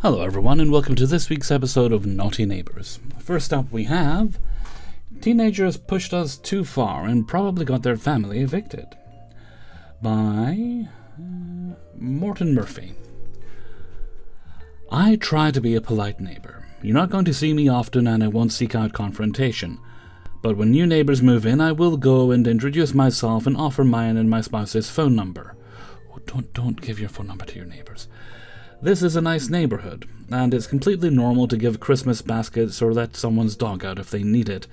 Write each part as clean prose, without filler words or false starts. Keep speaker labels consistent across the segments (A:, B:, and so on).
A: Hello everyone and welcome to this week's episode of Naughty Neighbours. First up we have Teenagers Pushed Us Too Far and Probably Got Their Family Evicted by Morton Murphy. I try to be a polite neighbour. You're not going to see me often and I won't seek out confrontation. But when new neighbours move in, I will go and introduce myself and offer mine and my spouse's phone number. Oh, don't give your phone number to your neighbours. This is a nice neighbourhood, and it's completely normal to give Christmas baskets or let someone's dog out if they need it.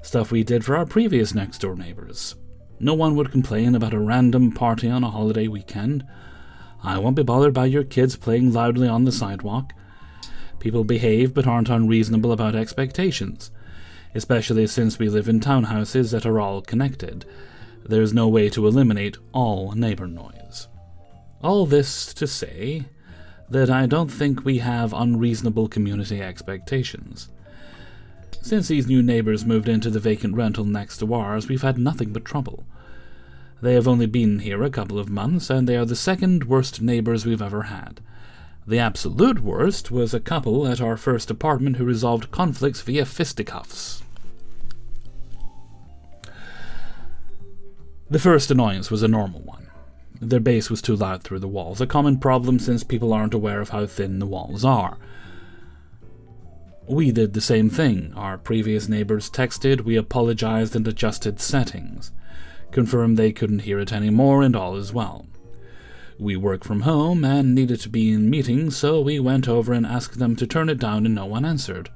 A: Stuff we did for our previous next-door neighbours. No one would complain about a random party on a holiday weekend. I won't be bothered by your kids playing loudly on the sidewalk. People behave but aren't unreasonable about expectations, especially since we live in townhouses that are all connected. There's no way to eliminate all neighbour noise. All this to say that I don't think we have unreasonable community expectations. Since these new neighbours moved into the vacant rental next to ours, we've had nothing but trouble. They have only been here a couple of months, and they are the second worst neighbours we've ever had. The absolute worst was a couple at our first apartment who resolved conflicts via fisticuffs. The first annoyance was a normal one. Their bass was too loud through the walls, a common problem since people aren't aware of how thin the walls are. We did the same thing. Our previous neighbours texted, we apologized and adjusted settings, confirmed they couldn't hear it anymore, and all is well. We work from home and needed to be in meetings, so we went over and asked them to turn it down and no one answered.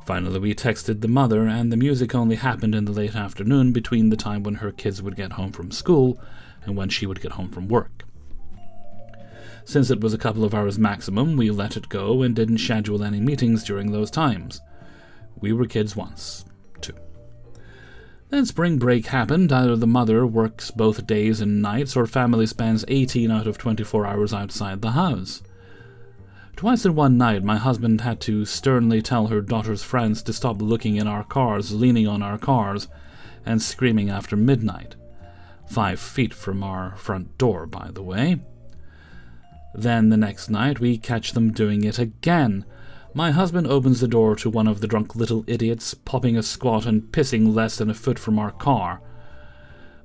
A: Finally, we texted the mother, and the music only happened in the late afternoon between the time when her kids would get home from school and when she would get home from work. Since it was a couple of hours maximum, we let it go and didn't schedule any meetings during those times. We were kids once, too. Then spring break happened. Either the mother works both days and nights, or family spends 18 out of 24 hours outside the house. Twice in one night, my husband had to sternly tell her daughter's friends to stop looking in our cars, leaning on our cars, and screaming after midnight. 5 feet from our front door, by the way. Then the next night, we catch them doing it again. My husband opens the door to one of the drunk little idiots, popping a squat and pissing less than a foot from our car.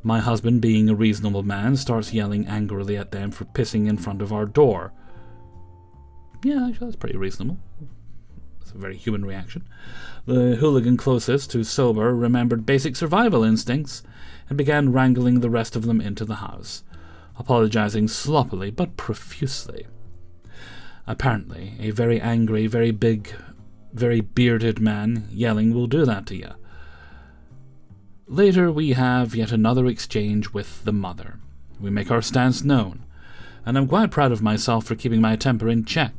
A: My husband, being a reasonable man, starts yelling angrily at them for pissing in front of our door. Yeah, actually, that's pretty reasonable. It's a very human reaction. The hooligan closest to sober remembered basic survival instincts and began wrangling the rest of them into the house, apologizing sloppily but profusely. Apparently, a very angry, very big, very bearded man yelling will do that to you. Later, we have yet another exchange with the mother. We make our stance known, and I'm quite proud of myself for keeping my temper in check.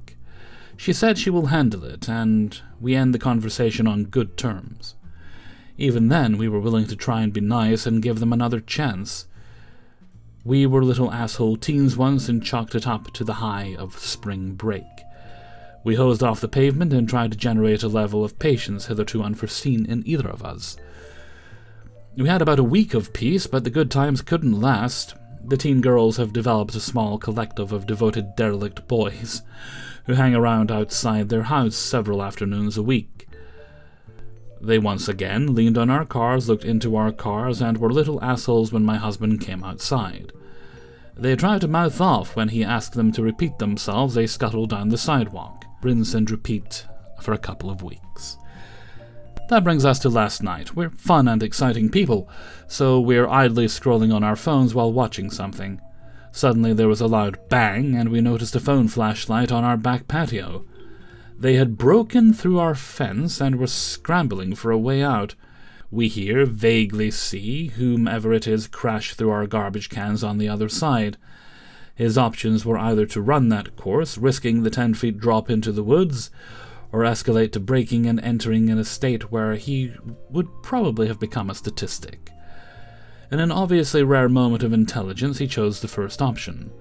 A: She said she will handle it, and we end the conversation on good terms. Even then, we were willing to try and be nice and give them another chance. We were little asshole teens once and chalked it up to the high of spring break. We hosed off the pavement and tried to generate a level of patience hitherto unforeseen in either of us. We had about a week of peace, but the good times couldn't last. The teen girls have developed a small collective of devoted derelict boys who hang around outside their house several afternoons a week. They once again leaned on our cars, looked into our cars, and were little assholes when my husband came outside. They tried to mouth off when he asked them to repeat themselves. They scuttled down the sidewalk. Rinse and repeat for a couple of weeks. That brings us to last night. We're fun and exciting people, so we're idly scrolling on our phones while watching something. Suddenly there was a loud bang, and we noticed a phone flashlight on our back patio. They had broken through our fence and were scrambling for a way out. We hear, vaguely see, whomever it is crash through our garbage cans on the other side. His options were either to run that course, risking the 10-feet drop into the woods, or escalate to breaking and entering in a state where he would probably have become a statistic. In an obviously rare moment of intelligence, he chose the first option.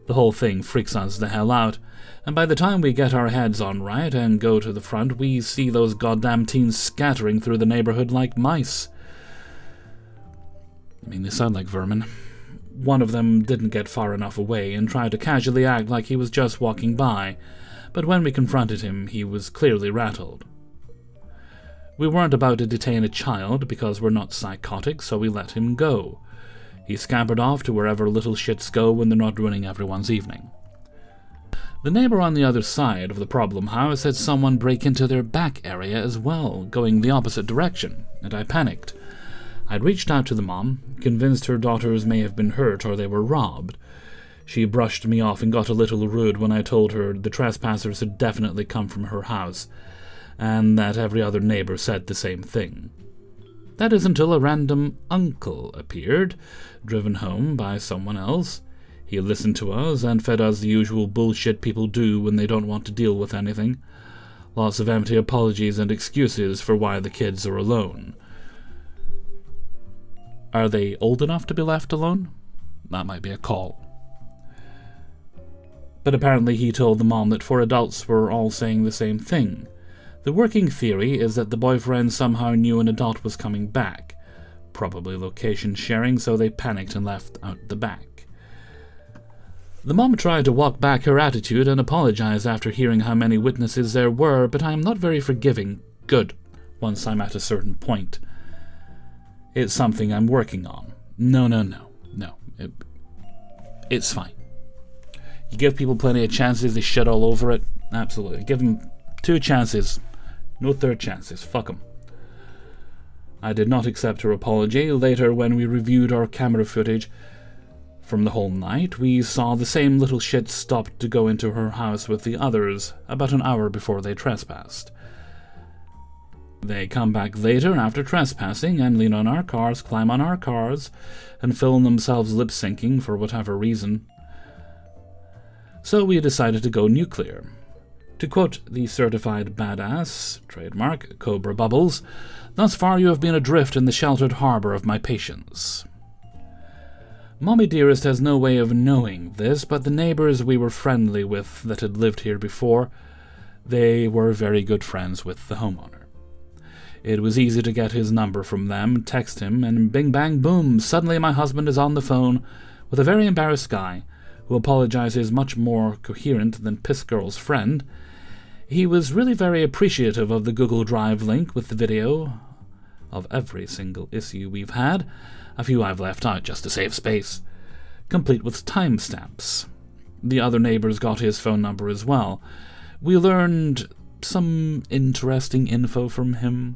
A: The whole thing freaks us the hell out, and by the time we get our heads on right and go to the front, we see those goddamn teens scattering through the neighborhood like mice. I mean, they sound like vermin. One of them didn't get far enough away and tried to casually act like he was just walking by, but when we confronted him, he was clearly rattled. We weren't about to detain a child because we're not psychotic, so we let him go. He scampered off to wherever little shits go when they're not ruining everyone's evening. The neighbor on the other side of the problem house had someone break into their back area as well, going the opposite direction, and I panicked. I'd reached out to the mom, convinced her daughters may have been hurt or they were robbed. She brushed me off and got a little rude when I told her the trespassers had definitely come from her house, and that every other neighbor said the same thing. That is until a random uncle appeared, driven home by someone else. He listened to us and fed us the usual bullshit people do when they don't want to deal with anything. Lots of empty apologies and excuses for why the kids are alone. Are they old enough to be left alone? That might be a call. But apparently he told the mom that 4 adults were all saying the same thing. The working theory is that the boyfriend somehow knew an adult was coming back. Probably location sharing, so they panicked and left out the back. The mom tried to walk back her attitude and apologize after hearing how many witnesses there were, but I am not very forgiving. Good, once I'm at a certain point. It's something I'm working on. No. It's fine. You give people plenty of chances, they shit all over it. Absolutely. Give them 2 chances. No third chances. Fuck them. I did not accept her apology. Later, when we reviewed our camera footage from the whole night, we saw the same little shit stop to go into her house with the others about an hour before they trespassed. They come back later after trespassing and lean on our cars, climb on our cars, and film themselves lip-syncing for whatever reason. So we decided to go nuclear. To quote the certified badass, trademark, Cobra Bubbles, "Thus far you have been adrift in the sheltered harbor of my patience." Mommy Dearest has no way of knowing this, but the neighbors we were friendly with that had lived here before, they were very good friends with the homeowner. It was easy to get his number from them, text him, and bing bang boom, suddenly my husband is on the phone with a very embarrassed guy who apologizes much more coherent than Piss Girl's friend. He was really very appreciative of the Google Drive link with the video of every single issue we've had, a few I've left out just to save space, complete with timestamps. The other neighbors got his phone number as well. We learned some interesting info from him.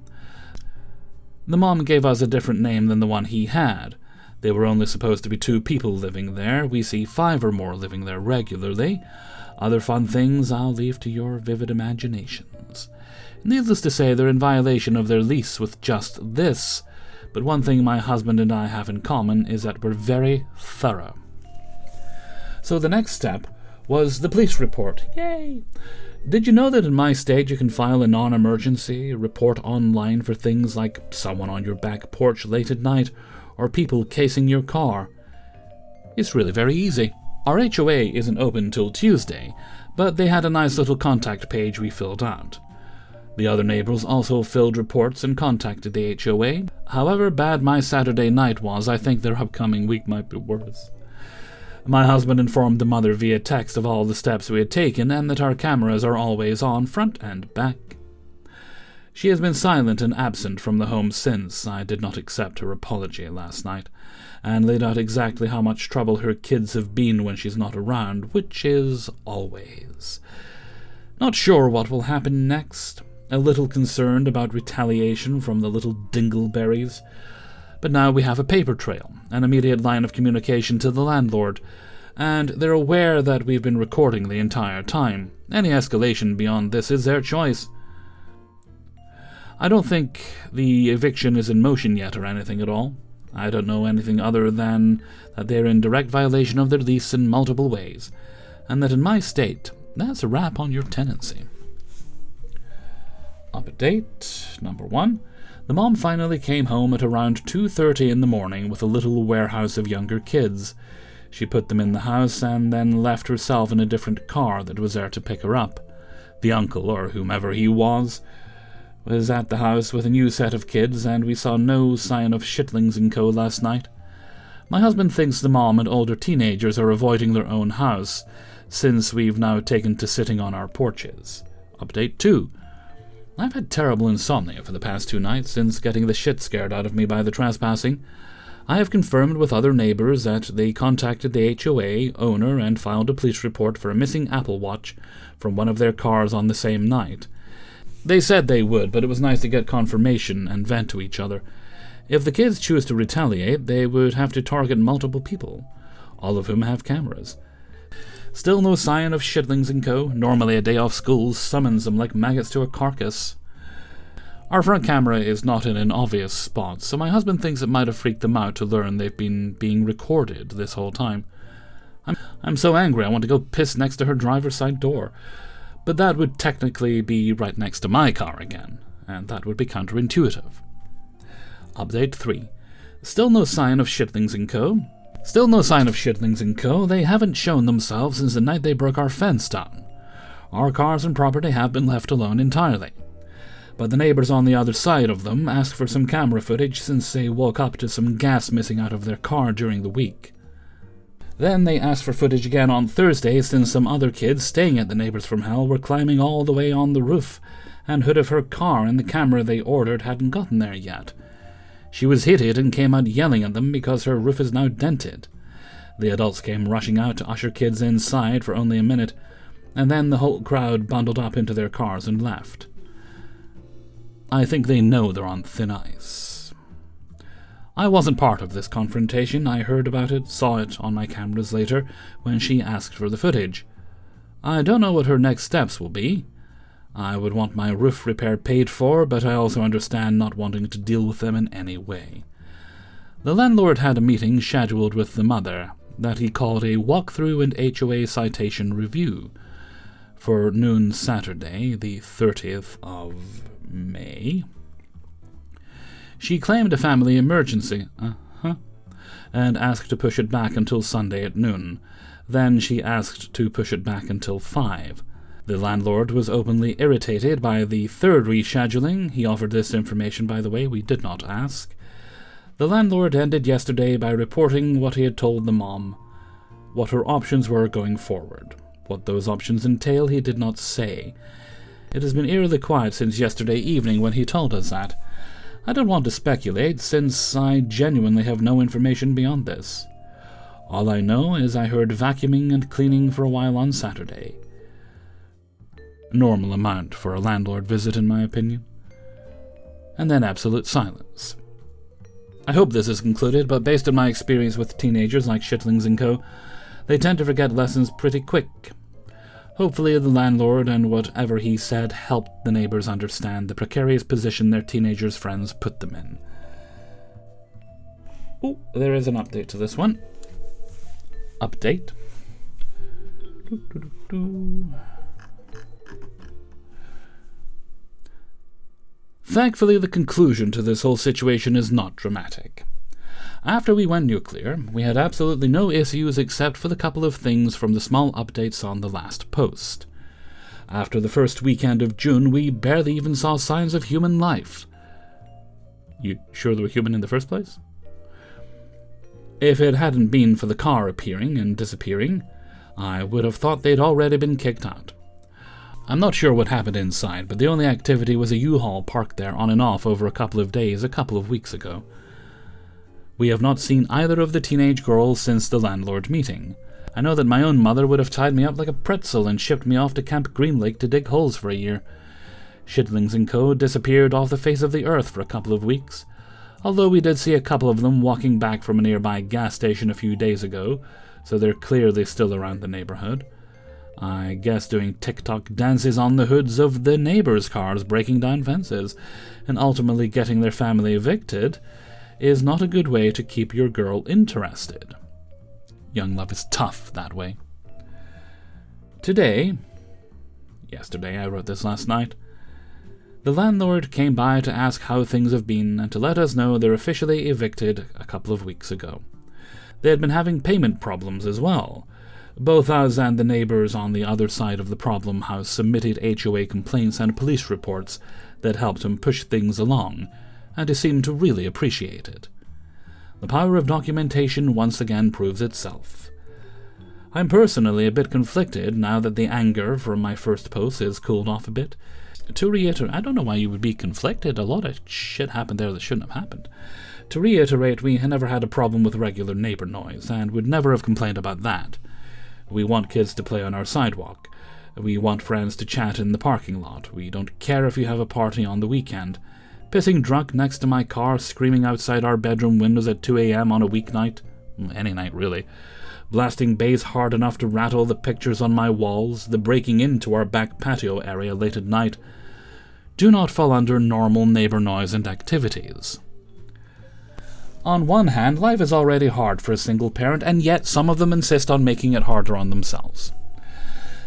A: The mom gave us a different name than the one he had. They were only supposed to be 2 people living there. We see 5 or more living there regularly. Other fun things I'll leave to your vivid imaginations. Needless to say, they're in violation of their lease with just this, but one thing my husband and I have in common is that we're very thorough. So the next step was the police report. Yay! Did you know that in my state you can file a non-emergency report online for things like someone on your back porch late at night or people casing your car? It's really very easy. Our HOA isn't open till Tuesday, but they had a nice little contact page we filled out. The other neighbors also filled reports and contacted the HOA. However bad my Saturday night was, I think their upcoming week might be worse. My husband informed the mother via text of all the steps we had taken and that our cameras are always on, front and back. She has been silent and absent from the home since. I did not accept her apology last night, and laid out exactly how much trouble her kids have been when she's not around, which is always. Not sure what will happen next. A little concerned about retaliation from the little dingleberries. But now we have a paper trail, an immediate line of communication to the landlord, and they're aware that we've been recording the entire time. Any escalation beyond this is their choice. I don't think the eviction is in motion yet or anything at all. I don't know anything other than that they're in direct violation of their lease in multiple ways, and that in my state, that's a wrap on your tenancy. Update number 1. The mom finally came home at around 2:30 in the morning with a little warehouse of younger kids. She put them in the house and then left herself in a different car that was there to pick her up. The uncle, or whomever he was at the house with a new set of kids, and we saw no sign of Shitlings & Co. last night. My husband thinks the mom and older teenagers are avoiding their own house, since we've now taken to sitting on our porches. Update 2. I've had terrible insomnia for the past 2 nights since getting the shit scared out of me by the trespassing. I have confirmed with other neighbours that they contacted the HOA owner and filed a police report for a missing Apple Watch from one of their cars on the same night. They said they would, but it was nice to get confirmation and vent to each other. If the kids choose to retaliate, they would have to target multiple people, all of whom have cameras. Still no sign of Shitlings & Co. Normally a day off school summons them like maggots to a carcass. Our front camera is not in an obvious spot, so my husband thinks it might have freaked them out to learn they've been being recorded this whole time. I'm so angry I want to go piss next to her driver's side door. But that would technically be right next to my car again, and that would be counterintuitive. Update 3. Still no sign of Shitlings & Co. Still no sign of Shitlings & Co. They haven't shown themselves since the night they broke our fence down. Our cars and property have been left alone entirely. But the neighbours on the other side of them asked for some camera footage since they woke up to some gas missing out of their car during the week. Then they asked for footage again on Thursday since some other kids staying at the Neighbours from Hell were climbing all the way on the roof and hood of her car, and the camera they ordered hadn't gotten there yet. She was heated and came out yelling at them because her roof is now dented. The adults came rushing out to usher kids inside for only a minute, and then the whole crowd bundled up into their cars and left. I think they know they're on thin ice. I wasn't part of this confrontation. I heard about it, saw it on my cameras later when she asked for the footage. I don't know what her next steps will be. I would want my roof repair paid for, but I also understand not wanting to deal with them in any way. The landlord had a meeting scheduled with the mother that he called a walkthrough and HOA citation review for noon Saturday, the 30th of May. She claimed a family emergency, and asked to push it back until Sunday at noon. Then she asked to push it back until 5. The landlord was openly irritated by the third rescheduling. He offered this information, by the way, we did not ask. The landlord ended yesterday by reporting what he had told the mom, what her options were going forward. What those options entail, he did not say. It has been eerily quiet since yesterday evening when he told us that. I don't want to speculate, since I genuinely have no information beyond this. All I know is I heard vacuuming and cleaning for a while on Saturday. Normal amount for a landlord visit, in my opinion. And then absolute silence. I hope this is concluded, but based on my experience with teenagers like Shitlings & Co., they tend to forget lessons pretty quick. Hopefully the landlord and whatever he said helped the neighbors understand the precarious position their teenagers' friends put them in. Oh, there is an update to this one. Update. Thankfully, the conclusion to this whole situation is not dramatic. After we went nuclear, we had absolutely no issues except for the couple of things from the small updates on the last post. After the first weekend of June, we barely even saw signs of human life. You sure they were human in the first place? If it hadn't been for the car appearing and disappearing, I would have thought they'd already been kicked out. I'm not sure what happened inside, but the only activity was a U-Haul parked there on and off over a couple of days a couple of weeks ago. We have not seen either of the teenage girls since the landlord meeting. I know that my own mother would have tied me up like a pretzel and shipped me off to Camp Green Lake to dig holes for a year. Shitlings & Co. disappeared off the face of the earth for a couple of weeks, although we did see a couple of them walking back from a nearby gas station a few days ago, so they're clearly still around the neighborhood. I guess doing TikTok dances on the hoods of the neighbors' cars, breaking down fences, and ultimately getting their family evicted is not a good way to keep your girl interested. Young love is tough that way. Yesterday, I wrote this last night, the landlord came by to ask how things have been and to let us know they're officially evicted a couple of weeks ago. They had been having payment problems as well. Both us and the neighbors on the other side of the problem house submitted HOA complaints and police reports that helped him push things along, and he seemed to really appreciate it. The power of documentation once again proves itself. I'm personally a bit conflicted now that the anger from my first post is cooled off a bit. To reiterate, I don't know why you would be conflicted. A lot of shit happened there that shouldn't have happened. To reiterate, we never had a problem with regular neighbour noise, and would never have complained about that. We want kids to play on our sidewalk. We want friends to chat in the parking lot. We don't care if you have a party on the weekend. Pissing drunk next to my car, screaming outside our bedroom windows at 2 a.m. on a weeknight. Any night, really. Blasting bass hard enough to rattle the pictures on my walls, the breaking into our back patio area late at night, do not fall under normal neighbour noise and activities. On one hand, life is already hard for a single parent, and yet some of them insist on making it harder on themselves.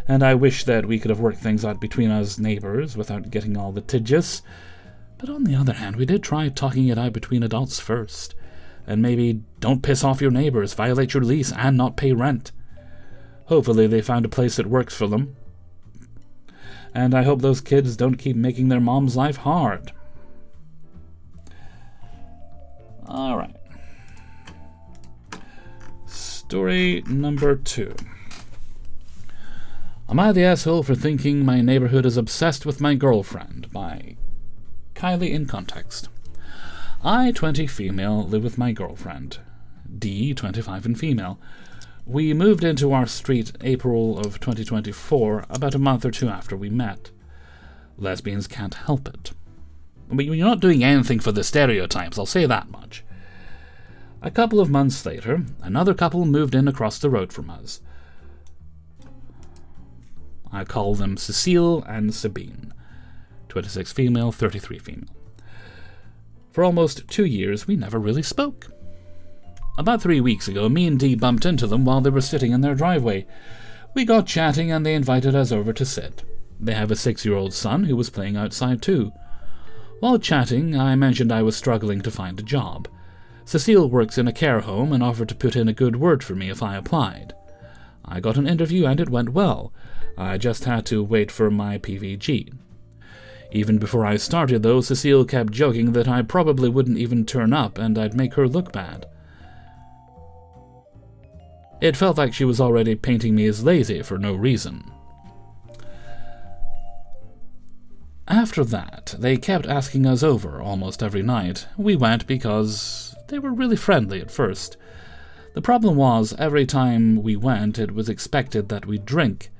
A: And I wish that we could have worked things out between us neighbours without getting all litigious. But on the other hand, we did try talking it out between adults first. And maybe don't piss off your neighbours, violate your lease, and not pay rent. Hopefully they found a place that works for them. And I hope those kids don't keep making their mom's life hard. Alright. Story number 2. Am I the asshole for thinking my neighborhood is obsessed with my girlfriend? By Kylie in Context. I, 20, female, live with my girlfriend. D, 25 and female. We moved into our street April of 2024, about a month or two after we met. Lesbians can't help it. But you're not doing anything for the stereotypes, I'll say that much. A couple of months later, another couple moved in across the road from us. I call them Cecile and Sabine. 26 female, 33 female. For almost 2 years, we never really spoke. About 3 weeks ago, me and Dee bumped into them while they were sitting in their driveway. We got chatting and they invited us over to sit. They have a 6-year-old son who was playing outside too. While chatting, I mentioned I was struggling to find a job. Cecile works in a care home and offered to put in a good word for me if I applied. I got an interview and it went well. I just had to wait for my PVG. Even before I started, though, Cecile kept joking that I probably wouldn't even turn up and I'd make her look bad. It felt like she was already painting me as lazy for no reason. After that, they kept asking us over almost every night. We went because they were really friendly at first. The problem was, every time we went, it was expected that we'd drink.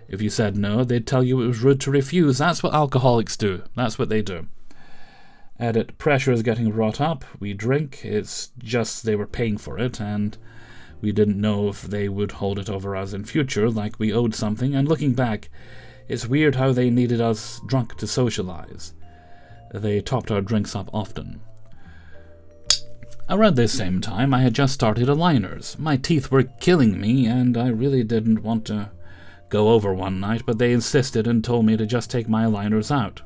A: If you said no, they'd tell you it was rude to refuse. That's what alcoholics do. That's what they do. Edit pressure is getting brought up. We drink. It's just they were paying for it, and we didn't know if they would hold it over us in future, like we owed something. And looking back, it's weird how they needed us drunk to socialize. They topped our drinks up often. Around this same time, I had just started aligners. My teeth were killing me, and I really didn't want to go over one night, but they insisted and told me to just take my aligners out.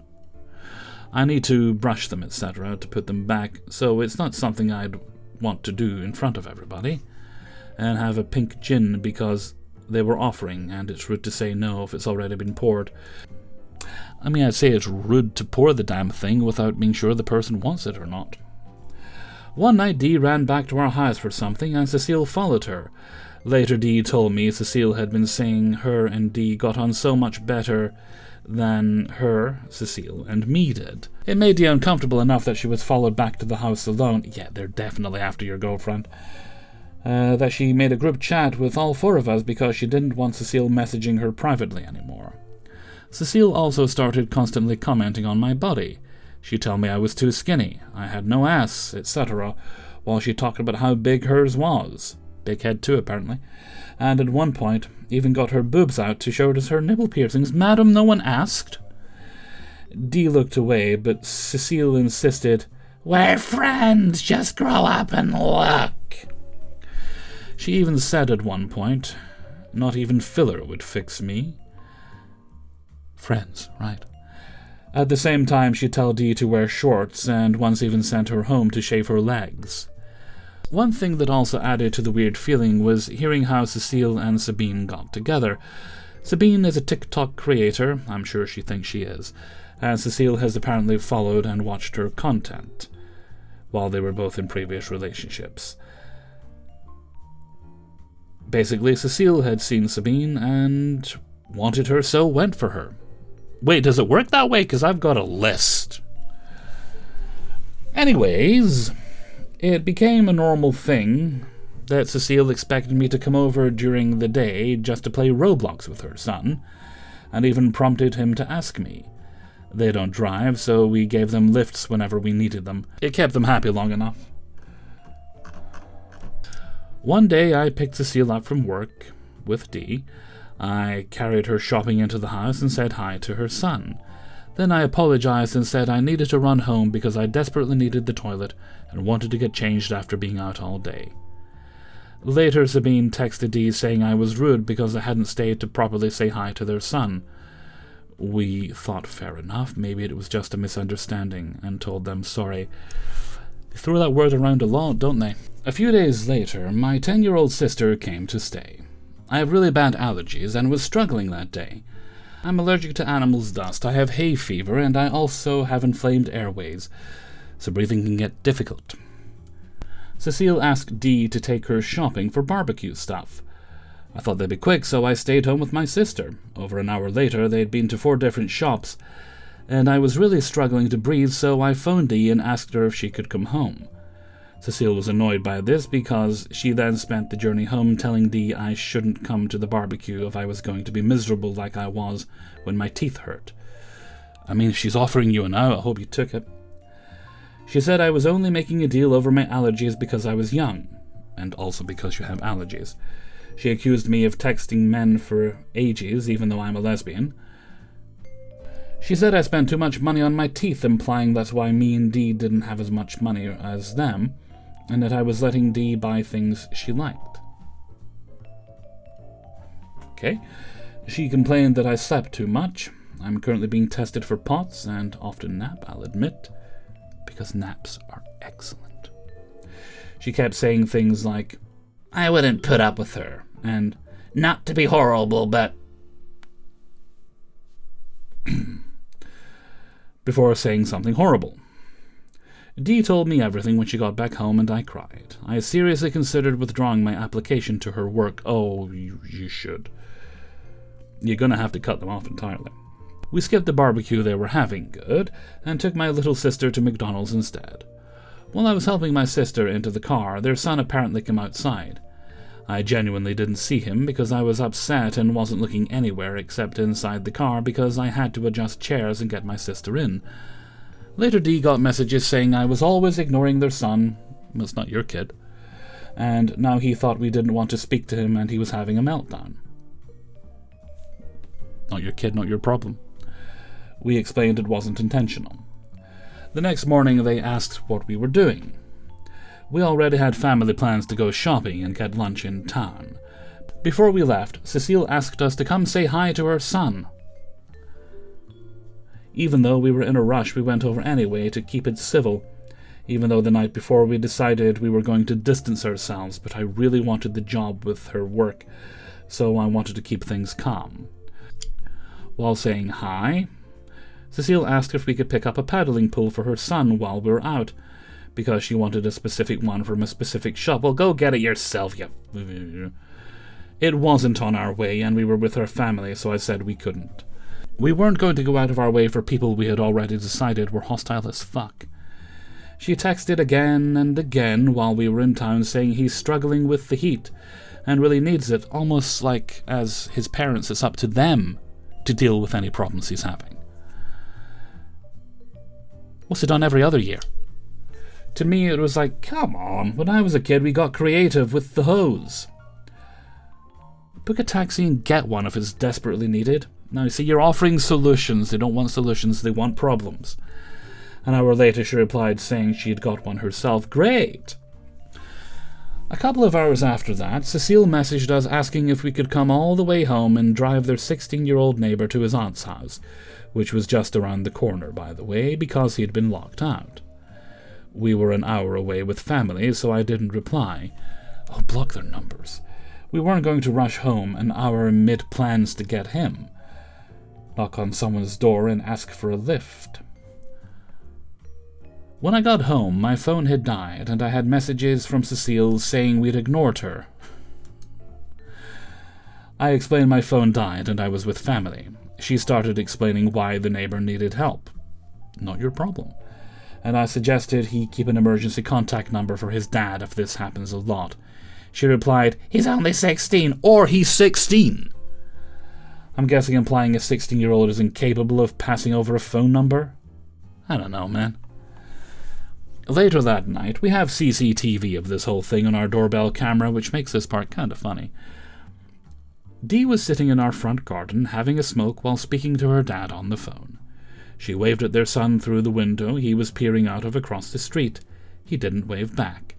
A: I need to brush them, etc., to put them back, so it's not something I'd want to do in front of everybody, and have a pink gin because they were offering, and it's rude to say no if it's already been poured. I mean, I'd say it's rude to pour the damn thing without being sure the person wants it or not. One night, Dee ran back to our house for something, and Cecile followed her. Later, Dee told me Cecile had been saying her and Dee got on so much better than her, Cecile, and me did. It made Dee uncomfortable enough that she was followed back to the house alone. Yeah, they're definitely after your girlfriend. That she made a group chat with all 4 of us because she didn't want Cecile messaging her privately anymore. Cecile also started constantly commenting on my body. She'd tell me I was too skinny, I had no ass, etc., while she talked about how big hers was. Big head too, apparently. And at one point, even got her boobs out to show us her nipple piercings. Madam, no one asked. Dee looked away, but Cecile insisted, "We're friends, just grow up and look." She even said at one point, not even filler would fix me. Friends, right. At the same time, she'd tell Dee to wear shorts, and once even sent her home to shave her legs. One thing that also added to the weird feeling was hearing how Cecile and Sabine got together. Sabine is a TikTok creator, I'm sure she thinks she is, and Cecile has apparently followed and watched her content, while they were both in previous relationships. Basically, Cecile had seen Sabine and wanted her, so went for her. Wait, does it work that way? Because I've got a list. Anyways, it became a normal thing that Cecile expected me to come over during the day just to play Roblox with her son, and even prompted him to ask me. They don't drive, so we gave them lifts whenever we needed them. It kept them happy long enough. One day I picked Cecile up from work with Dee. I carried her shopping into the house and said hi to her son. Then I apologized and said I needed to run home because I desperately needed the toilet and wanted to get changed after being out all day. Later, Sabine texted Dee saying I was rude because I hadn't stayed to properly say hi to their son. We thought fair enough, maybe it was just a misunderstanding, and told them sorry. They throw that word around a lot, don't they? A few days later, my 10-year-old sister came to stay. I have really bad allergies and was struggling that day. I'm allergic to animals' dust, I have hay fever, and I also have inflamed airways, so breathing can get difficult. Cecile asked Dee to take her shopping for barbecue stuff. I thought they'd be quick, so I stayed home with my sister. Over an hour later, they'd been to 4 different shops, and I was really struggling to breathe, so I phoned Dee and asked her if she could come home. Cecile was annoyed by this because she then spent the journey home telling Dee I shouldn't come to the barbecue if I was going to be miserable like I was when my teeth hurt. I mean, if she's offering you an out, I hope you took it. She said I was only making a deal over my allergies because I was young, and also because you have allergies. She accused me of texting men for ages, even though I'm a lesbian. She said I spent too much money on my teeth, implying that's why me and Dee didn't have as much money as them, and that I was letting Dee buy things she liked. Okay. She complained that I slept too much. I'm currently being tested for POTS and often nap, I'll admit, because naps are excellent. She kept saying things like, I wouldn't put up with her, and not to be horrible, but... before saying something horrible. Dee told me everything when she got back home, and I cried. I seriously considered withdrawing my application to her work. Oh, you should. You're gonna have to cut them off entirely. We skipped the barbecue they were having, good, and took my little sister to McDonald's instead. While I was helping my sister into the car, their son apparently came outside. I genuinely didn't see him because I was upset and wasn't looking anywhere except inside the car because I had to adjust chairs and get my sister in. Later, Dee got messages saying I was always ignoring their son. Well, it's not your kid. And now he thought we didn't want to speak to him and he was having a meltdown. Not your kid, not your problem. We explained it wasn't intentional. The next morning, they asked what we were doing. We already had family plans to go shopping and get lunch in town. Before we left, Cecile asked us to come say hi to her son. Even though we were in a rush, we went over anyway to keep it civil, even though the night before we decided we were going to distance ourselves, but I really wanted the job with her work, so I wanted to keep things calm. While saying hi, Cecile asked if we could pick up a paddling pool for her son while we were out, because she wanted a specific one from a specific shop. Well, go get it yourself, you... It wasn't on our way, and we were with our family, so I said we couldn't. We weren't going to go out of our way for people we had already decided were hostile as fuck. She texted again and again while we were in town saying he's struggling with the heat and really needs it, almost like as his parents it's up to them to deal with any problems he's having. What's it done every other year? To me it was like, come on, when I was a kid we got creative with the hose. Book a taxi and get one if it's desperately needed. Now, see, you're offering solutions. They don't want solutions, they want problems. An hour later, she replied saying she had got one herself. Great! A couple of hours after that, Cecile messaged us asking if we could come all the way home and drive their 16-year-old neighbour to his aunt's house, which was just around the corner, by the way, because he had been locked out. We were an hour away with family, so I didn't reply. I'll block their numbers. We weren't going to rush home an hour mid-plans to get him. Knock on someone's door and ask for a lift. When I got home, my phone had died, and I had messages from Cecile saying we'd ignored her. I explained my phone died and I was with family. She started explaining why the neighbour needed help. Not your problem. And I suggested he keep an emergency contact number for his dad if this happens a lot. She replied, "He's only 16, or he's 16. I'm guessing implying a 16-year-old is incapable of passing over a phone number? I don't know, man. Later that night, we have CCTV of this whole thing on our doorbell camera, which makes this part kind of funny. Dee was sitting in our front garden having a smoke while speaking to her dad on the phone. She waved at their son through the window he was peering out of across the street. He didn't wave back.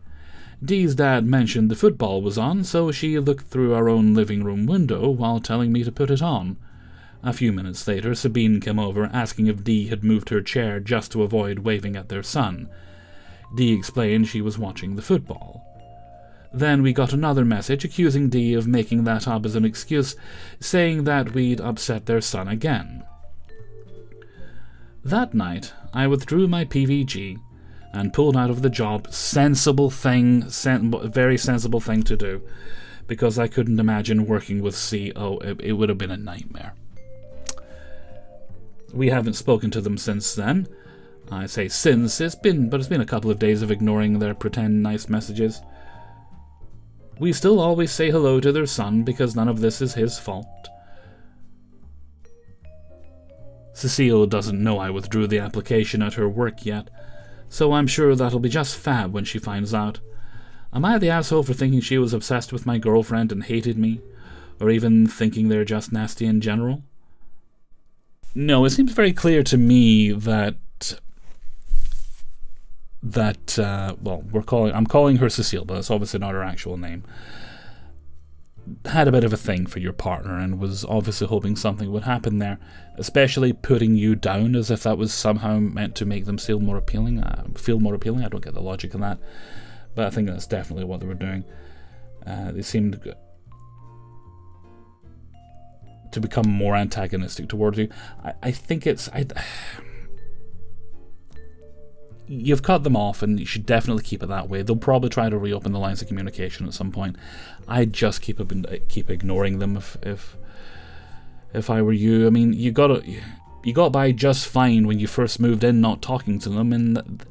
A: Dee's dad mentioned the football was on, so she looked through our own living room window while telling me to put it on. A few minutes later, Sabine came over, asking if Dee had moved her chair just to avoid waving at their son. Dee explained she was watching the football. Then we got another message accusing Dee of making that up as an excuse, saying that we'd upset their son again. That night, I withdrew my PVG and pulled out of the job. Very sensible thing to do, because I couldn't imagine working with CO. It would have been a nightmare. We haven't spoken to them since then. I say since, it's been a couple of days of ignoring their pretend nice messages. We still always say hello to their son because none of this is his fault. Cecile doesn't know I withdrew the application at her work yet, so I'm sure that'll be just fab when she finds out. Am I the asshole for thinking she was obsessed with my girlfriend and hated me? Or even thinking they're just nasty in general? No, it seems very clear to me that I'm calling her Cecile, but that's obviously not her actual name, had a bit of a thing for your partner and was obviously hoping something would happen there, especially putting you down as if that was somehow meant to make them feel more appealing. I don't get the logic in that, but I think that's definitely what they were doing. They seemed to become more antagonistic towards you. I think it's... You've cut them off, and you should definitely keep it that way. They'll probably try to reopen the lines of communication at some point. I'd just keep ignoring them if I were you. I mean, you got by just fine when you first moved in, not talking to them, and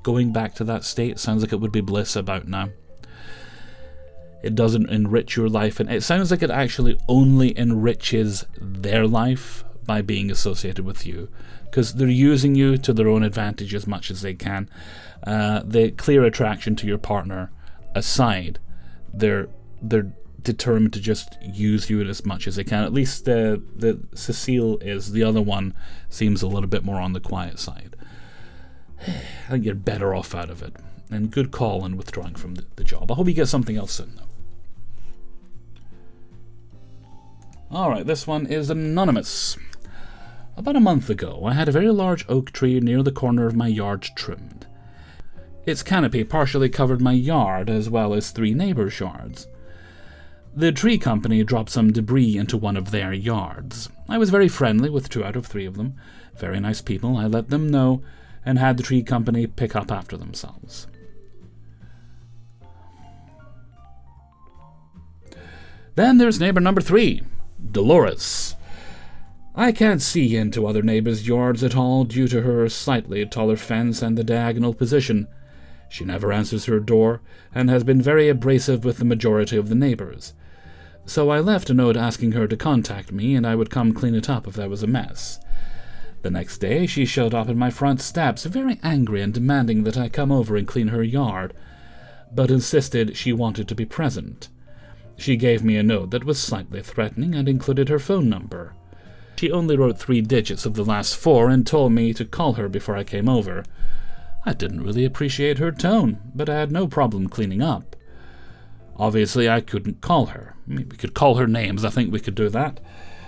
A: going back to that state sounds like it would be bliss about now. It doesn't enrich your life, and it sounds like it actually only enriches their life by being associated with you, because they're using you to their own advantage as much as they can. The clear attraction to your partner aside, they're determined to just use you as much as they can. At least the Cecile is. The other one seems a little bit more on the quiet side. I think you're better off out of it. And good call in withdrawing from the job. I hope you get something else soon, though. Alright, this one is anonymous. About a month ago, I had a very large oak tree near the corner of my yard trimmed. Its canopy partially covered my yard as well as 3 neighbours' yards. The tree company dropped some debris into one of their yards. I was very friendly with 2 out of 3 of them. Very nice people. I let them know and had the tree company pick up after themselves. Then there's neighbour number 3, Dolores. I can't see into other neighbours' yards at all due to her slightly taller fence and the diagonal position. She never answers her door and has been very abrasive with the majority of the neighbours. So I left a note asking her to contact me and I would come clean it up if there was a mess. The next day she showed up at my front steps very angry and demanding that I come over and clean her yard, but insisted she wanted to be present. She gave me a note that was slightly threatening and included her phone number. She only wrote 3 digits of the last 4 and told me to call her before I came over. I didn't really appreciate her tone, but I had no problem cleaning up. Obviously, I couldn't call her. I mean, we could call her names, I think we could do that.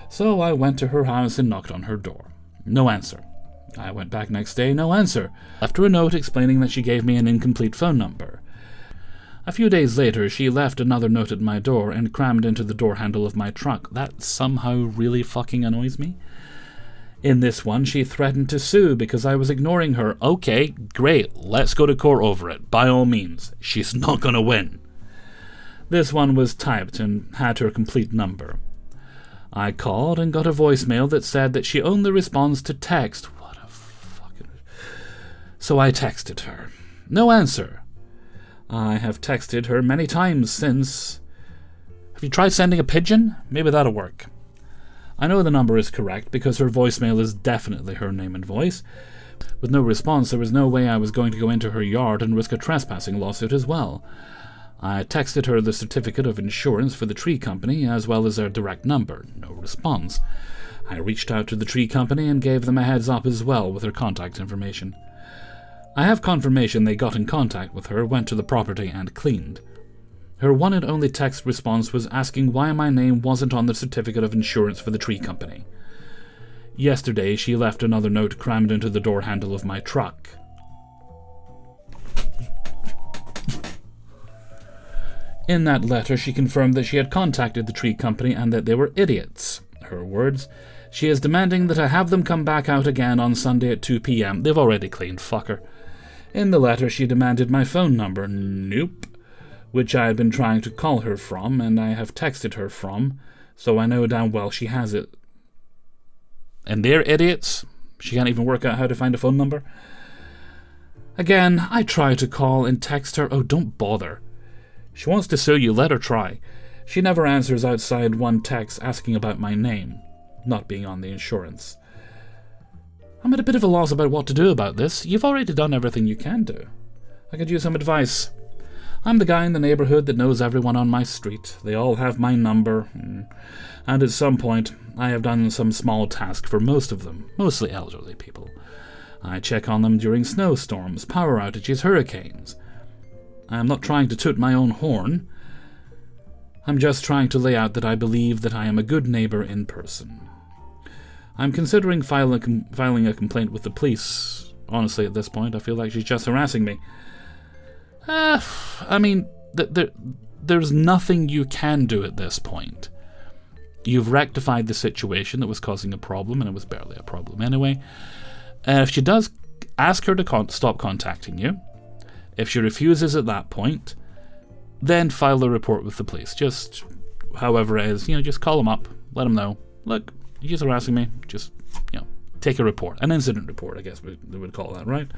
A: So I went to her house and knocked on her door. No answer. I went back next day, no answer. Left her a note explaining that she gave me an incomplete phone number. A few days later, she left another note at my door and crammed into the door handle of my truck. That somehow really fucking annoys me. In this one, she threatened to sue because I was ignoring her. Okay, great, let's go to court over it, by all means. She's not gonna win. This one was typed and had her complete number. I called and got a voicemail that said that she only responds to text. What a fucking... So I texted her. No answer. I have texted her many times since. Have you tried sending a pigeon? Maybe that'll work. I know the number is correct because her voicemail is definitely her name and voice. With no response, there was no way I was going to go into her yard and risk a trespassing lawsuit as well. I texted her the certificate of insurance for the tree company as well as their direct number. No response. I reached out to the tree company and gave them a heads up as well with her contact information. I have confirmation they got in contact with her, went to the property and cleaned. Her one and only text response was asking why my name wasn't on the certificate of insurance for the tree company. Yesterday, she left another note crammed into the door handle of my truck. In that letter, she confirmed that she had contacted the tree company and that they were idiots. Her words, she is demanding that I have them come back out again on Sunday at 2 p.m. They've already cleaned, fucker. In the letter, she demanded my phone number. Nope. Which I had been trying to call her from, and I have texted her from, so I know damn well she has it. And they're idiots? She can't even work out how to find a phone number? Again, I try to call and text her. Oh, don't bother. She wants to sue you, let her try. She never answers outside one text asking about my name, not being on the insurance. I'm at a bit of a loss about what to do about this. You've already done everything you can do. I could use some advice. I'm the guy in the neighborhood that knows everyone on my street. They all have my number, and at some point I have done some small task for most of them, mostly elderly people. I check on them during snowstorms, power outages, hurricanes. I am not trying to toot my own horn. I'm just trying to lay out that I believe that I am a good neighbor in person. I'm considering filing a complaint with the police. Honestly, at this point, I feel like she's just harassing me. I mean, there's nothing you can do at this point. You've rectified the situation that was causing a problem, and it was barely a problem anyway. If she does, ask her to stop contacting you. If she refuses at that point, then file a report with the police. Just however it is, just call them up, let them know. Look, you're harassing me. Just, take a report. An incident report, I guess they would call that, right?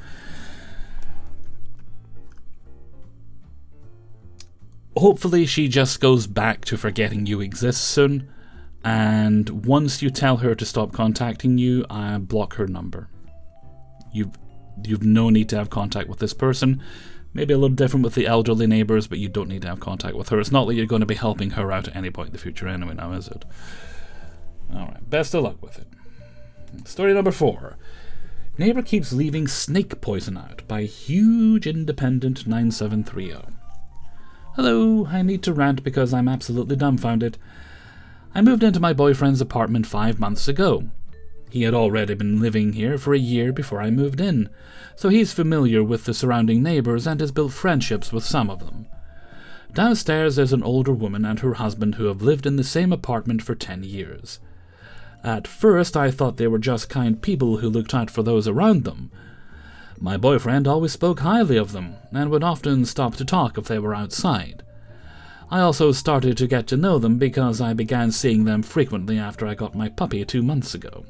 A: Hopefully she just goes back to forgetting you exist soon, and once you tell her to stop contacting you, I block her number. You've no need to have contact with this person. Maybe a little different with the elderly neighbours, but you don't need to have contact with her. It's not like you're going to be helping her out at any point in the future anyway now, is it? Alright, best of luck with it. Story number 4. Neighbour keeps leaving snake poison out by huge independent 9730. Hello, I need to rant because I'm absolutely dumbfounded. I moved into my boyfriend's apartment 5 months ago. He had already been living here for a year before I moved in, so he's familiar with the surrounding neighbours and has built friendships with some of them. Downstairs there's an older woman and her husband who have lived in the same apartment for 10 years. At first I thought they were just kind people who looked out for those around them. My boyfriend always spoke highly of them, and would often stop to talk if they were outside. I also started to get to know them because I began seeing them frequently after I got my puppy 2 months ago.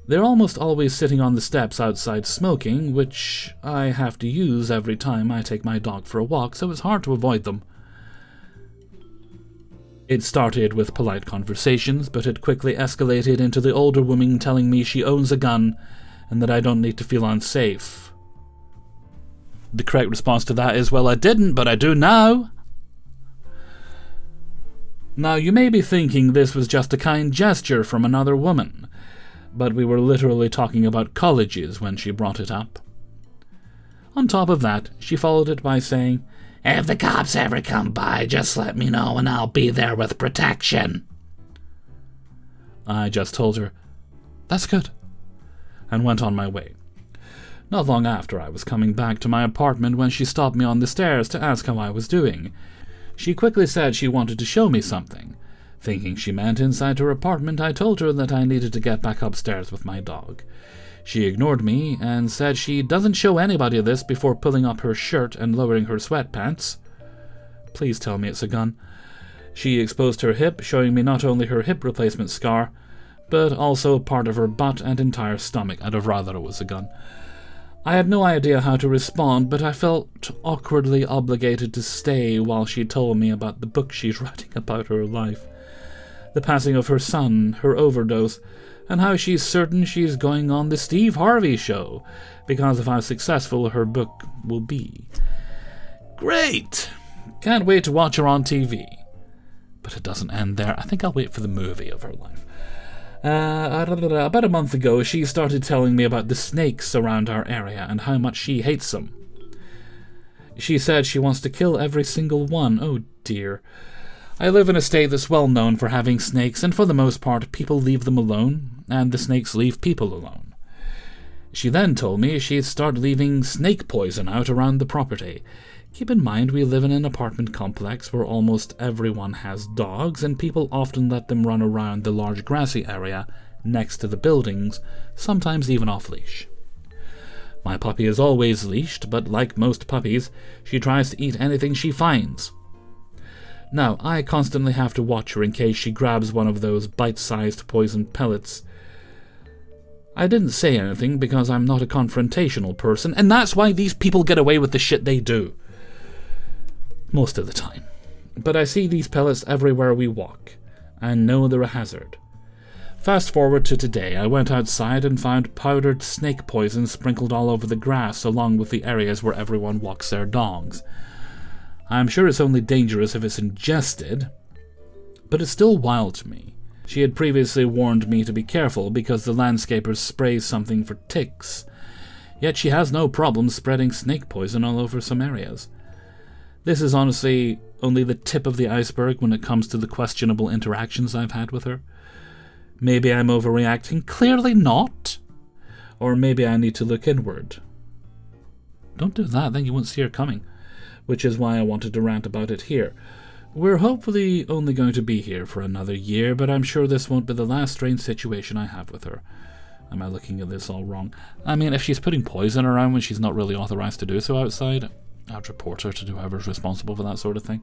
A: They're almost always sitting on the steps outside smoking, which I have to use every time I take my dog for a walk, so it's hard to avoid them. It started with polite conversations, but it quickly escalated into the older woman telling me she owns a gun and that I don't need to feel unsafe. The correct response to that is, well, I didn't, but I do now. Now, you may be thinking this was just a kind gesture from another woman, but we were literally talking about colleges when she brought it up. On top of that, she followed it by saying, if the cops ever come by, just let me know and I'll be there with protection. I just told her, that's good, and went on my way. Not long after, I was coming back to my apartment when she stopped me on the stairs to ask how I was doing. She quickly said she wanted to show me something. Thinking she meant inside her apartment, I told her that I needed to get back upstairs with my dog. She ignored me and said she doesn't show anybody this before pulling up her shirt and lowering her sweatpants. Please tell me it's a gun. She exposed her hip, showing me not only her hip replacement scar, but also part of her butt and entire stomach. I'd have rather it was a gun. I had no idea how to respond, but I felt awkwardly obligated to stay while she told me about the book she's writing about her life, the passing of her son, her overdose, and how she's certain she's going on the Steve Harvey show because of how successful her book will be. Great! Can't wait to watch her on TV. But it doesn't end there. I think I'll wait for the movie of her life. About a month ago, she started telling me about the snakes around our area and how much she hates them. She said she wants to kill every single one. Oh dear. I live in a state that's well known for having snakes, and for the most part, people leave them alone, and the snakes leave people alone. She then told me she'd start leaving snake poison out around the property. Keep in mind, we live in an apartment complex where almost everyone has dogs, and people often let them run around the large grassy area next to the buildings, sometimes even off-leash. My puppy is always leashed, but like most puppies, she tries to eat anything she finds. Now, I constantly have to watch her in case she grabs one of those bite-sized poison pellets. I didn't say anything because I'm not a confrontational person, and that's why these people get away with the shit they do. Most of the time. But I see these pellets everywhere we walk, and know they're a hazard. Fast forward to today, I went outside and found powdered snake poison sprinkled all over the grass along with the areas where everyone walks their dogs. I'm sure it's only dangerous if it's ingested, but it's still wild to me. She had previously warned me to be careful because the landscapers spray something for ticks, yet she has no problem spreading snake poison all over some areas. This is honestly only the tip of the iceberg when it comes to the questionable interactions I've had with her. Maybe I'm overreacting, clearly not. Or maybe I need to look inward. Don't do that, then you won't see her coming. Which is why I wanted to rant about it here. We're hopefully only going to be here for another year, but I'm sure this won't be the last strange situation I have with her. Am I looking at this all wrong? I mean, if she's putting poison around when she's not really authorized to do so outside, I'd report her to whoever's responsible for that sort of thing.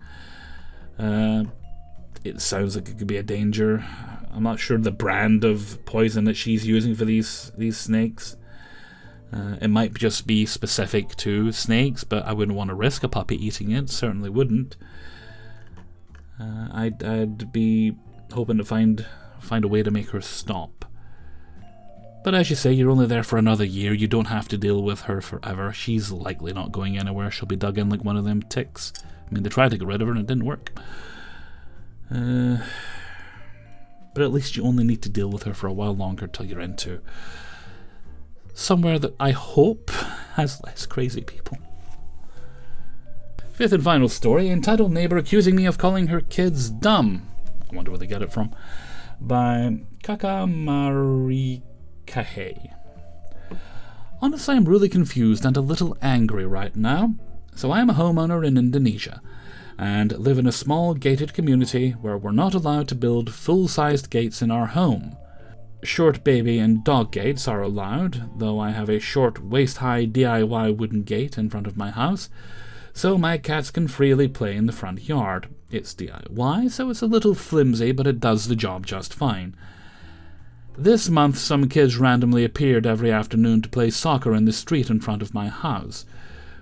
A: It sounds like it could be a danger. I'm not sure the brand of poison that she's using for these snakes. It might just be specific to snakes, but I wouldn't want to risk a puppy eating it. Certainly wouldn't. I'd be hoping to find a way to make her stop. But as you say, you're only there for another year. You don't have to deal with her forever. She's likely not going anywhere. She'll be dug in like one of them ticks. I mean, they tried to get rid of her and it didn't work. But at least you only need to deal with her for a while longer till you're into somewhere that I hope has less crazy people. Fifth and final story, entitled Neighbour Accusing Me of Calling Her Kids Dumb. I wonder where they get it from. By Kakamari Kahe. Honestly, I'm really confused and a little angry right now. So I am a homeowner in Indonesia and live in a small gated community where we're not allowed to build full-sized gates in our home. Short baby and dog gates are allowed, though I have a short waist-high DIY wooden gate in front of my house, so my cats can freely play in the front yard. It's DIY, so it's a little flimsy, but it does the job just fine. This month, some kids randomly appeared every afternoon to play soccer in the street in front of my house,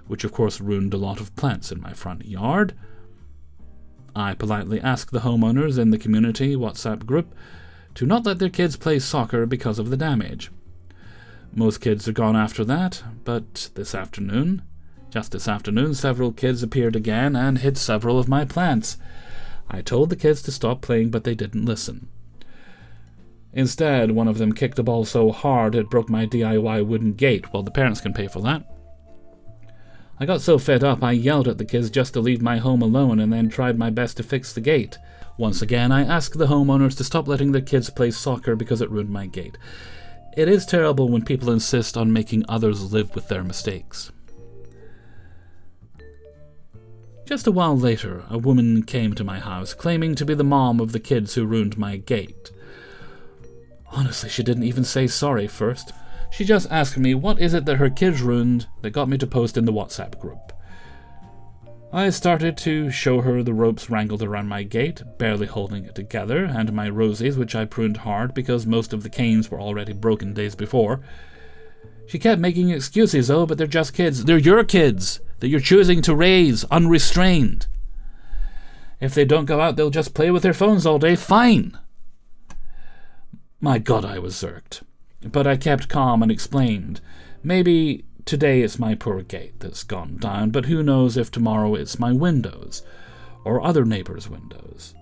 A: which of course ruined a lot of plants in my front yard. I politely asked the homeowners in the community WhatsApp group to not let their kids play soccer because of the damage. Most kids are gone after that, but just this afternoon, several kids appeared again and hit several of my plants. I told the kids to stop playing, but they didn't listen. Instead, one of them kicked a ball so hard it broke my DIY wooden gate. Well, the parents can pay for that. I got so fed up I yelled at the kids just to leave my home alone and then tried my best to fix the gate. Once again, I asked the homeowners to stop letting their kids play soccer because it ruined my gate. It is terrible when people insist on making others live with their mistakes. Just a while later, a woman came to my house claiming to be the mom of the kids who ruined my gate. Honestly, she didn't even say sorry first. She just asked me what is it that her kids ruined that got me to post in the WhatsApp group. I started to show her the ropes wrangled around my gate, barely holding it together, and my roses, which I pruned hard because most of the canes were already broken days before. She kept making excuses, but they're just kids. They're your kids that you're choosing to raise unrestrained. If they don't go out, they'll just play with their phones all day. Fine. My God, I was zirked. But I kept calm and explained. Maybe today it's my poor gate that's gone down, but who knows if tomorrow it's my windows, or other neighbours' windows.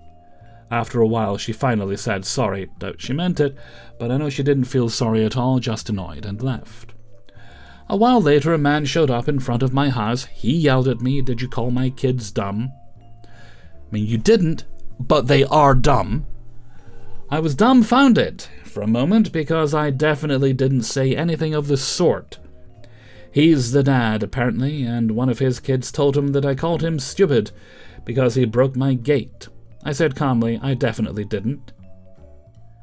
A: After a while she finally said sorry. Doubt she meant it, but I know she didn't feel sorry at all, just annoyed, and left. A while later a man showed up in front of my house. He yelled at me, "Did you call my kids dumb?" I mean, you didn't, but they are dumb. I was dumbfounded for a moment because I definitely didn't say anything of the sort. He's the dad, apparently, and one of his kids told him that I called him stupid because he broke my gate. I said calmly, I definitely didn't.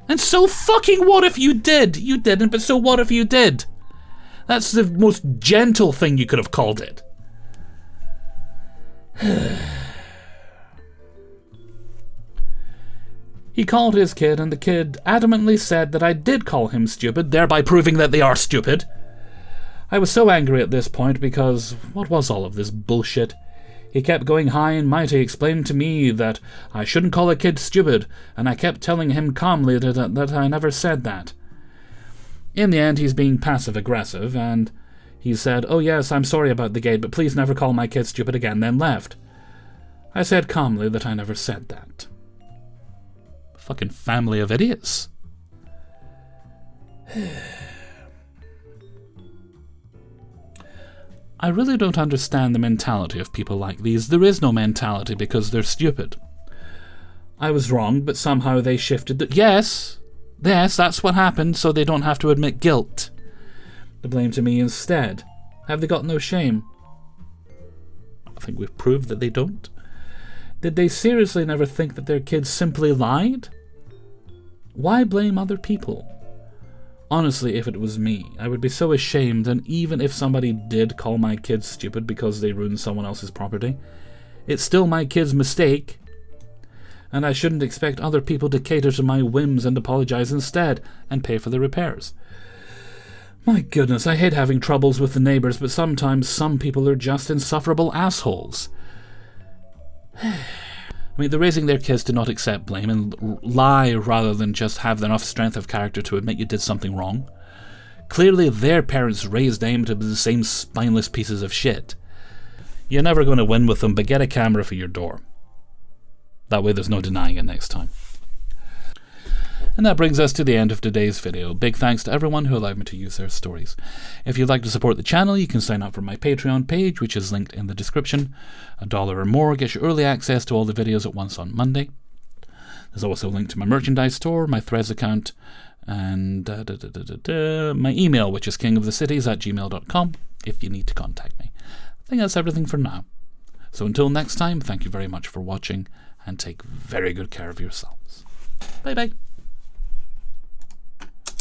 A: And so fucking what if you did? You didn't, but so what if you did? That's the most gentle thing you could have called it. He called his kid, and the kid adamantly said that I did call him stupid, thereby proving that they are stupid. I was so angry at this point because what was all of this bullshit? He kept going high and mighty, explaining to me that I shouldn't call a kid stupid, and I kept telling him calmly that I never said that. In the end, he's being passive-aggressive, and he said, "Oh yes, I'm sorry about the gate, but please never call my kid stupid again," then left. I said calmly that I never said that. Fucking family of idiots. I really don't understand the mentality of people like these. There is no mentality because they're stupid. I was wrong, but somehow they shifted. Yes, that's what happened, so they don't have to admit guilt. The blame to me instead. Have they got no shame? I think we've proved that they don't. Did they seriously never think that their kids simply lied? Why blame other people? Honestly, if it was me, I would be so ashamed, and even if somebody did call my kids stupid because they ruined someone else's property, it's still my kid's mistake, and I shouldn't expect other people to cater to my whims and apologize instead, and pay for the repairs. My goodness, I hate having troubles with the neighbours, but sometimes some people are just insufferable assholes. I mean, they're raising their kids to not accept blame and lie rather than just have enough strength of character to admit you did something wrong. Clearly their parents raised them to be the same spineless pieces of shit. You're never going to win with them, but get a camera for your door. That way there's no denying it next time. And that brings us to the end of today's video. Big thanks to everyone who allowed me to use their stories. If you'd like to support the channel, you can sign up for my Patreon page, which is linked in the description. $1 or more gets you early access to all the videos at once on Monday. There's also a link to my merchandise store, my Threads account, and my email, which is kingofthecities@gmail.com, if you need to contact me. I think that's everything for now. So until next time, thank you very much for watching, and take very good care of yourselves. Bye bye.